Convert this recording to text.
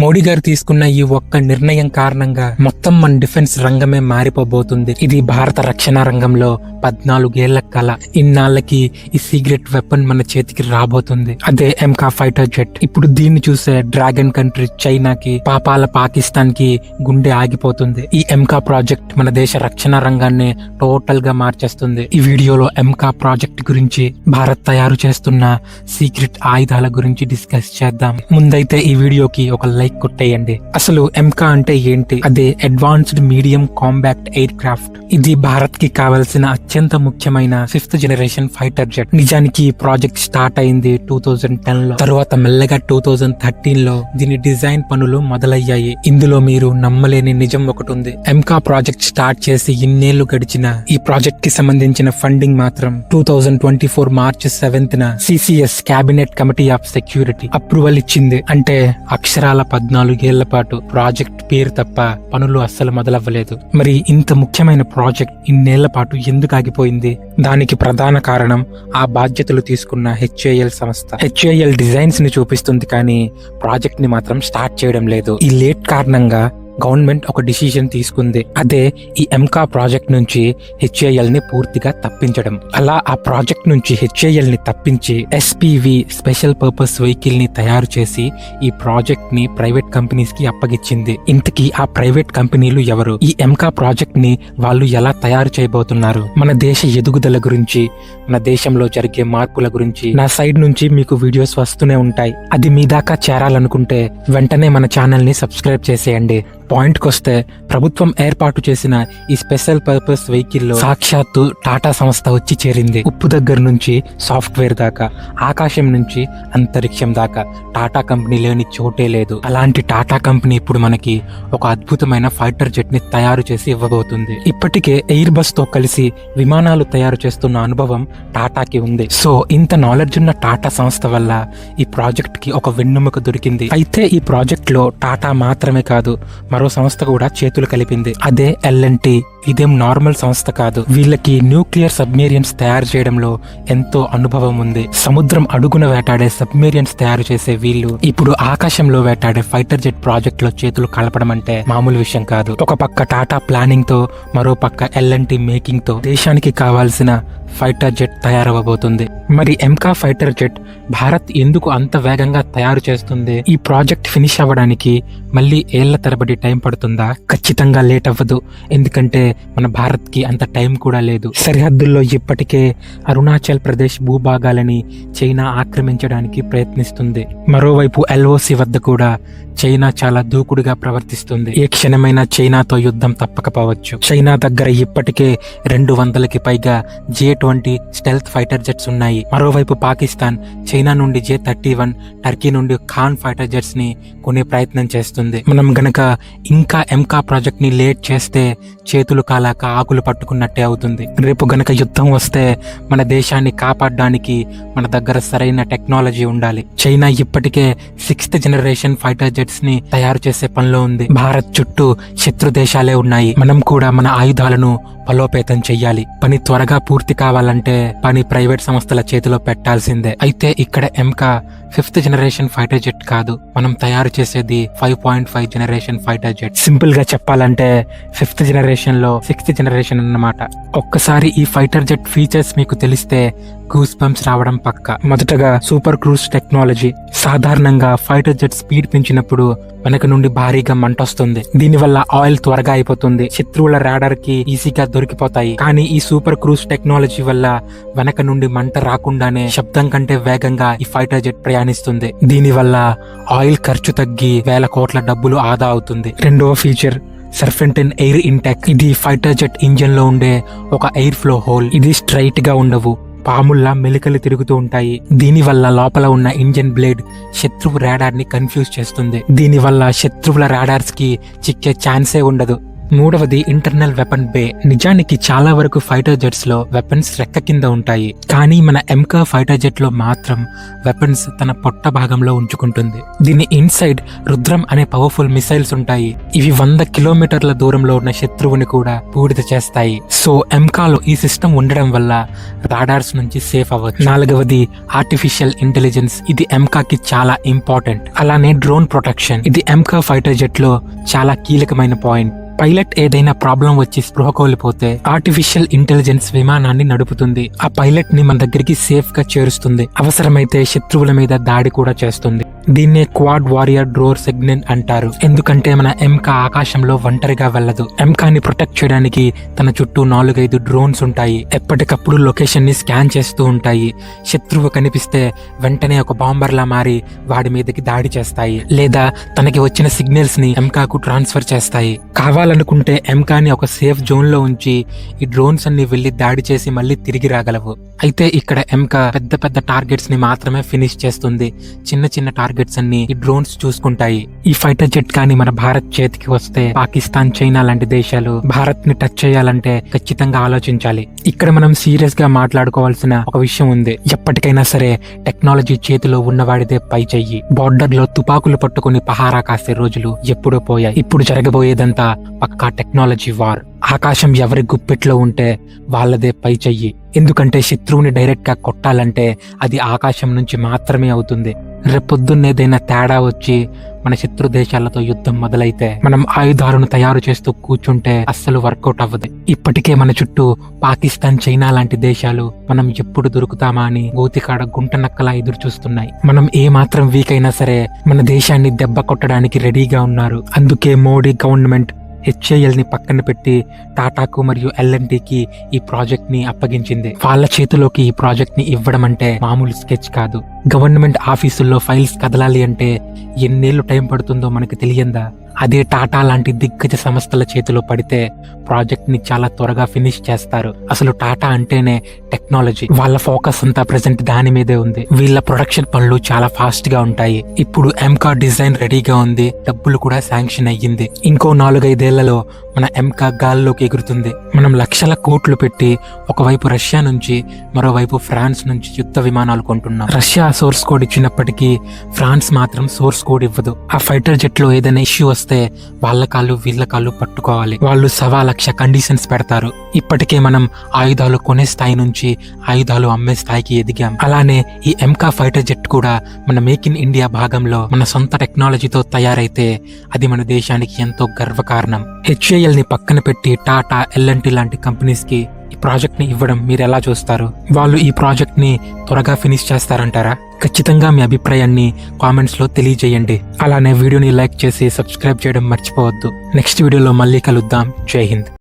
మోడీ గారు తీసుకున్న ఈ ఒక్క నిర్ణయం కారణంగా మొత్తం మన డిఫెన్స్ రంగమే మారిపోబోతుంది. ఇది భారత రక్షణ రంగంలో 14 ఏళ్ల కల. ఇన్నాళ్ళకి ఈ సీక్రెట్ వెపన్ మన చేతికి రాబోతుంది. అదే ఎంకా ఫైటర్ జెట్. ఇప్పుడు దీన్ని చూసే డ్రాగన్ కంట్రీ చైనాకి, పాపాల పాకిస్తాన్ కి గుండె ఆగిపోతుంది. ఈ ఎంకా ప్రాజెక్ట్ మన దేశ రక్షణ రంగాన్ని టోటల్ గా మార్చేస్తుంది. ఈ వీడియోలో ఎంకా ప్రాజెక్ట్ గురించి, భారత్ తయారు చేస్తున్న సీక్రెట్ ఆయుధాల గురించి డిస్కస్ చేద్దాం. ముందైతే ఈ వీడియోకి ఒక లైక్ కొట్టేయండి. అసలు ఎంకా అంటే ఏంటి? అదే advanced medium combat air craft. ఇది భారత్ కి కావాల్సిన అత్యంత ముఖ్యమైన 5th జనరేషన్ ఫైటర్ జెట్. నిజానికి ఈ ప్రాజెక్ట్ స్టార్ట్ అయింది 2010 లో. తర్వాత మెల్లగా 2013 లో దీని డిజైన్ పనులు మొదలయ్యాయి. ఇందులో మీరు నమ్మలేని నిజం ఒకటి ఉంది. ఎంకా ప్రాజెక్ట్ స్టార్ట్ చేసి ఇన్నేళ్లు గడిచిన ఈ ప్రాజెక్ట్ కి సంబంధించిన ఫండింగ్ మాత్రం 2024 March 7th CCS cabinet committee of security approval ఇచ్చింది. అంటే అక్షరాల 14 ఏళ్ల పాటు ప్రాజెక్ట్ పేరు తప్ప పనులు అస్సలు మొదలవ్వలేదు. మరి ఇంత ముఖ్యమైన ప్రాజెక్ట్ ఇన్నేళ్ల పాటు ఎందుకు ఆగిపోయింది? దానికి ప్రధాన కారణం ఆ బాధ్యతలు తీసుకున్న హెచ్ఏఎల్ సంస్థ. హెచ్ఏఎల్ డిజైన్స్ ని చూపిస్తుంది కానీ ప్రాజెక్ట్ ని మాత్రం స్టార్ట్ చేయడం లేదు. ఈ లేట్ కారణంగా గవర్నమెంట్ ఒక డిసిజన్ తీసుకుంది. అదే ఈ ఎంకా ప్రాజెక్ట్ నుంచి హెచ్ఏఎల్ ని పూర్తిగా తప్పించడం. అలా ఆ ప్రాజెక్ట్ నుంచి హెచ్ఏఎల్ ని తప్పించి ఎస్పీవి స్పెషల్ పర్పస్ వెహికల్ ని తయారు చేసి ఈ ప్రాజెక్ట్ ని ప్రైవేట్ కంపెనీస్ కి అప్పగించింది. ఇంతకీ ఆ ప్రైవేట్ కంపెనీలు ఎవరు? ఈ ఎంకా ప్రాజెక్ట్ ని వాళ్ళు ఎలా తయారు చేయబోతున్నారు? మన దేశ ఎదుగుదల గురించి, మన దేశంలో జరిగే మార్పుల గురించి నా సైడ్ నుంచి మీకు వీడియోస్ వస్తూనే ఉంటాయి. అది మీ దాకా చేరాలనుకుంటే వెంటనే మన ఛానల్ ని సబ్స్క్రైబ్ చేసేయండి. పాయింట్ కొస్తే, ప్రభుత్వం ఏర్పాటు చేసిన ఈ స్పెషల్ పర్పస్ వెహికల్ లో సాక్షాత్తు టాటా సంస్థ వచ్చి చేరింది. ఉప్పు దగ్గర నుంచి సాఫ్ట్వేర్ దాకా, ఆకాశం నుంచి అంతరిక్షం దాకా టాటా కంపెనీ లేని చోటే లేదు. అలాంటి టాటా కంపెనీ ఇప్పుడు మనకి ఒక అద్భుతమైన ఫైటర్ జెట్ ని తయారు చేసి ఇవ్వబోతుంది. ఇప్పటికే ఎయిర్ బస్ తో కలిసి విమానాలు తయారు చేస్తున్న అనుభవం టాటాకి ఉంది. సో ఇంత నాలెడ్జ్ ఉన్న టాటా సంస్థ వల్ల ఈ ప్రాజెక్ట్ కి ఒక వెన్నెముక దొరికింది. అయితే ఈ ప్రాజెక్ట్ లో టాటా మాత్రమే కాదు, మరో సంస్థ కూడా చేతులు కలిపింది. అదే ఎల్ఎన్టీ. ఇదేం నార్మల్ సంస్థ కాదు. వీళ్ళకి న్యూక్లియర్ సబ్మెరియన్స్ తయారు చేయడంలో ఎంతో అనుభవం ఉంది. సముద్రం అడుగున వేటాడే సబ్మెరియన్స్ తయారు చేసే వీళ్ళు ఇప్పుడు ఆకాశంలో వేటాడే ఫైటర్ జెట్ ప్రాజెక్ట్ లో చేతులు కలపడం అంటే మామూలు విషయం కాదు. ఒక పక్క టాటా ప్లానింగ్ తో, మరో పక్క ఎల్ఎన్టీ మేకింగ్ తో దేశానికి కావాల్సిన ఫైటర్ జెట్ తయారవబోతుంది. మరి ఎంకా ఫైటర్ జెట్ భారత్ ఎందుకు అంత వేగంగా తయారు చేస్తుంది? ఈ ప్రాజెక్ట్ ఫినిష్ అవ్వడానికి మళ్ళీ ఏళ్ల తరబడి టైం పడుతుందా? ఖచ్చితంగా లేట్ అవ్వదు. ఎందుకంటే మన భారత్ కి అంత టైం కూడా లేదు. సరిహద్దుల్లో ఇప్పటికే అరుణాచల్ ప్రదేశ్ భూభాగాలని చైనా ఆక్రమించడానికి ప్రయత్నిస్తుంది. మరోవైపు ఎల్ఓసి వద్ద కూడా చైనా చాలా దూకుడుగా ప్రవర్తిస్తుంది. ఏ క్షణమైనా చైనాతో యుద్ధం తప్పకపోవచ్చు. చైనా దగ్గర ఇప్పటికే 200కి పైగా J-20 స్టెల్త్ ఫైటర్ జెట్స్ ఉన్నాయి. మరోవైపు పాకిస్తాన్ చైనా నుండి J-31, టర్కీ నుండి ఖాన్ ఫైటర్ జెట్స్ ని కొనే ప్రయత్నం చేస్తుంది. మనం గనక ఇంకా ఎంకా ప్రాజెక్ట్ ని లేట్ చేస్తే చేతులు కాలాక ఆకులు పట్టుకున్నట్టే అవుతుంది. రేపు గనక యుద్ధం వస్తే మన దేశాన్ని కాపాడడానికి మన దగ్గర సరైన టెక్నాలజీ ఉండాలి. చైనా ఇప్పటికే 6th జనరేషన్ ఫైటర్ జెట్స్ ని తయారు చేసే పనిలో ఉంది. భారత్ చుట్టూ శత్రు దేశాలే ఉన్నాయి. మనం కూడా మన ఆయుధాలను బలోపేతం చెయ్యాలి. పని త్వరగా పూర్తి కావాలంటే పని ప్రైవేట్ సంస్థల చేతిలో పెట్టాల్సిందే. అయితే ఇక్కడ ఎంకా 5th జనరేషన్ ఫైటర్ జెట్ కాదు, మనం తయారు చేసేది 5.5 జనరేషన్ ఫైటర్ జెట్. సింపుల్ గా చెప్పాలంటే 5th జనరేషన్ లో 6th జనరేషన్ అన్నమాట. ఒక్కసారి ఈ ఫైటర్ జెట్ ఫీచర్స్ మీకు తెలిస్తే గూస్ బంప్స్ రావడం పక్క. మొదటగా సూపర్ క్రూజ్ టెక్నాలజీ. సాధారణంగా ఫైటర్ జెట్ స్పీడ్ పెంచినప్పుడు వెనక నుండి భారీగా మంట వస్తుంది. దీనివల్ల ఆయిల్ త్వరగా అయిపోతుంది. శత్రువుల రాడార్ కి ఈజీగా దొరికిపోతాయి. కానీ ఈ సూపర్ క్రూజ్ టెక్నాలజీ వల్ల వెనక నుండి మంట రాకుండానే శబ్దం కంటే వేగంగా ఈ ఫైటర్ జెట్ ప్రయాణిస్తుంది. దీనివల్ల ఆయిల్ ఖర్చు తగ్గి వేల కోట్ల డబ్బులు ఆదా అవుతుంది. రెండవ ఫీచర్ సర్ఫెంటైన్ ఎయిర్ ఇంటెక్. ఇది ఫైటర్ జెట్ ఇంజిన్ లో ఉండే ఒక ఎయిర్ ఫ్లో హోల్. ఇది స్ట్రైట్ గా ఉండవు, పాముల్లా మెలికలు తిరుగుతూ ఉంటాయి. దీనివల్ల లోపల ఉన్న ఇంజిన్ బ్లేడ్ శత్రువు రాడార్ ని కన్ఫ్యూజ్ చేస్తుంది. దీనివల్ల శత్రువుల రాడార్స్ కి చిక్కే ఛాన్సే ఉండదు. మూడవది ఇంటర్నల్ వెపన్ బే. నిజానికి చాలా వరకు ఫైటర్ జెట్స్ లో వెపన్స్ రెక్క కింద ఉంటాయి, కానీ మన ఎంకా ఫైటర్ జెట్ లో మాత్రం వెపన్స్ తన పొట్ట భాగంలో ఉంచుకుంటుంది. దీని ఇన్సైడ్ రుద్రం అనే పవర్ఫుల్ మిసైల్స్ ఉంటాయి. ఇవి 100 కిలోమీటర్ల దూరంలో ఉన్న శత్రువుని కూడా బూడిద చేస్తాయి. సో ఎంకాలో ఈ సిస్టమ్ ఉండడం వల్ల రాడార్స్ నుంచి సేఫ్ అవ్వచ్చు. నాలుగవది ఆర్టిఫిషియల్ ఇంటెలిజెన్స్. ఇది ఎంకాకి చాలా ఇంపార్టెంట్. అలానే డ్రోన్ ప్రొటెక్షన్. ఇది ఎంకా ఫైటర్ జెట్ లో చాలా కీలకమైన పాయింట్. పైలట్ ఏదైనా ప్రాబ్లం వచ్చి స్పృహ కోల్పోతే ఆర్టిఫిషియల్ ఇంటెలిజెన్స్ విమానాన్ని నడుపుతుంది. ఆ పైలట్ ని మన దగ్గరికి సేఫ్ గా చేరుస్తుంది. అవసరమైతే శత్రువుల మీద దాడి కూడా చేస్తుంది. దీన్నే క్వాడ్ వారియర్ డ్రోర్ సెగ్నెంట్ అంటారు. ఎందుకంటే మన ఎంకా ఆకాశంలో ఒంటరిగా వెళ్ళదు. ఎంకాని ప్రొటెక్ట్ చేయడానికి తన చుట్టూ 4-5 డ్రోన్స్ ఉంటాయి. ఎప్పటికప్పుడు లొకేషన్ ని స్కాన్ చేస్తూ ఉంటాయి. శత్రువు కనిపిస్తే వెంటనే ఒక బాంబర్ లా మారి వాడి మీదకి దాడి చేస్తాయి, లేదా తనకి వచ్చిన సిగ్నల్స్ ని ఎంకాకు ట్రాన్స్ఫర్ చేస్తాయి. కావాలనుకుంటే ఎంకాని ఒక సేఫ్ జోన్ లో ఉంచి ఈ డ్రోన్స్ అన్ని వెళ్లి దాడి చేసి మళ్ళీ తిరిగి రాగలవు. అయితే ఇక్కడ ఎంకా పెద్ద పెద్ద టార్గెట్స్ ని మాత్రమే ఫినిష్ చేస్తుంది. చిన్న చిన్న టార్గెట్స్ అన్ని ఈ డ్రోన్స్ చూసుకుంటాయి. ఈ ఫైటర్ జెట్ కానీ మన భారత్ చేతికి వస్తే పాకిస్తాన్, చైనా లాంటి దేశాలు భారత్ ని టచ్ చేయాలంటే ఖచ్చితంగా ఆలోచించాలి. ఇక్కడ మనం సీరియస్ గా మాట్లాడుకోవాల్సిన ఒక విషయం ఉంది. ఎప్పటికైనా సరే టెక్నాలజీ చేతిలో ఉన్నవాడిదే పై చెయ్యి. బార్డర్ లో తుపాకులు పట్టుకుని పహారా కాసే రోజులు ఎప్పుడో పోయాయి. ఇప్పుడు జరగబోయేదంతా పక్కా టెక్నాలజీ వార్. ఆకాశం ఎవరి గుప్పెట్లో ఉంటే వాళ్ళదే పై చెయ్యి. ఎందుకంటే శత్రువుని డైరెక్ట్ గా కొట్టాలంటే అది ఆకాశం నుంచి మాత్రమే అవుతుంది. రేపొద్దున్నేదైనా తేడా వచ్చి మన శత్రు దేశాలతో యుద్ధం మొదలైతే మనం ఆయుధాలను తయారు చేస్తూ కూర్చుంటే అస్సలు వర్కౌట్ అవ్వదు. ఇప్పటికే మన చుట్టూ పాకిస్తాన్, చైనా లాంటి దేశాలు మనం ఎప్పుడు దొరుకుతామా అని గోతికాడ గుంట నక్కలా ఎదురు చూస్తున్నాయి. మనం ఏ మాత్రం వీక్ అయినా సరే మన దేశాన్ని దెబ్బ కొట్టడానికి రెడీగా ఉన్నారు. అందుకే మోడీ గవర్నమెంట్ HAL ని పక్కన పెట్టి టాటాకు మరియు L&Tకి ఈ ప్రాజెక్ట్ ని అప్పగించింది. వాళ్ళ చేతిలోకి ఈ ప్రాజెక్ట్ ని ఇవ్వడం అంటే మామూలు స్కెచ్ కాదు. గవర్నమెంట్ ఆఫీసుల్లో ఫైల్స్ కదలాలి అంటే ఎన్నేళ్లు టైం పడుతుందో మనకు తెలియందా? అదే టాటా లాంటి దిగ్గజ సంస్థల చేతిలో పడితే ప్రాజెక్ట్ ని చాలా త్వరగా ఫినిష్ చేస్తారు. అసలు టాటా అంటేనే టెక్నాలజీ. వాళ్ళ ఫోకస్ అంతా ప్రెసెంట్ దాని మీదే ఉంది. వీళ్ళ ప్రొడక్షన్ పనులు చాలా ఫాస్ట్ గా ఉంటాయి. ఇప్పుడు ఎంకా డిజైన్ రెడీగా ఉంది, డబ్బులు కూడా శాంక్షన్ అయ్యింది. ఇంకో 4-5 ఏళ్లలో మన ఎంకా గాల్లోకి ఎగురుతుంది. మనం లక్షల కోట్లు పెట్టి ఒకవైపు రష్యా నుంచి మరోవైపు ఫ్రాన్స్ నుంచి యుద్ధ విమానాలు కొంటున్నాం. రష్యా సోర్స్ కోడ్ ఇచ్చినప్పటికీ ఫ్రాన్స్ మాత్రం సోర్స్ కోడ్ ఇవ్వదు. ఆ ఫైటర్ జెట్ లో ఏదైనా ఇష్యూ వస్తే వాళ్ళ కాళ్ళు వీళ్ళ కాళ్ళు పట్టుకోవాలి. వాళ్ళు 1,00,000 కండిషన్స్ పెడతారు. ఇప్పటికే మనం ఆయుధాలు కొనే స్థాయి నుంచి ఆయుధాలు అమ్మే స్థాయికి ఎదిగాం. అలానే ఈ ఎంకా ఫైటర్ జెట్ కూడా మన మేక్ ఇన్ ఇండియా భాగంలో మన సొంత టెక్నాలజీతో తయారైతే అది మన దేశానికి ఎంతో గర్వకారణం. HAL ని పక్కన పెట్టి టాటా, L&T లాంటి కంపెనీస్ కి ఈ ప్రాజెక్ట్ ని ఇవ్వడం మీరు ఎలా చూస్తారు? వాళ్ళు ఈ ప్రాజెక్ట్ ని త్వరగా ఫినిష్ చేస్తారంటారా? ఖచ్చితంగా మీ అభిప్రాయాన్ని కామెంట్స్ లో తెలియజేయండి. అలానే వీడియోని లైక్ చేసి సబ్స్క్రైబ్ చేయడం మర్చిపోవద్దు. నెక్స్ట్ వీడియోలో మళ్ళీ కలుద్దాం. జై హింద్.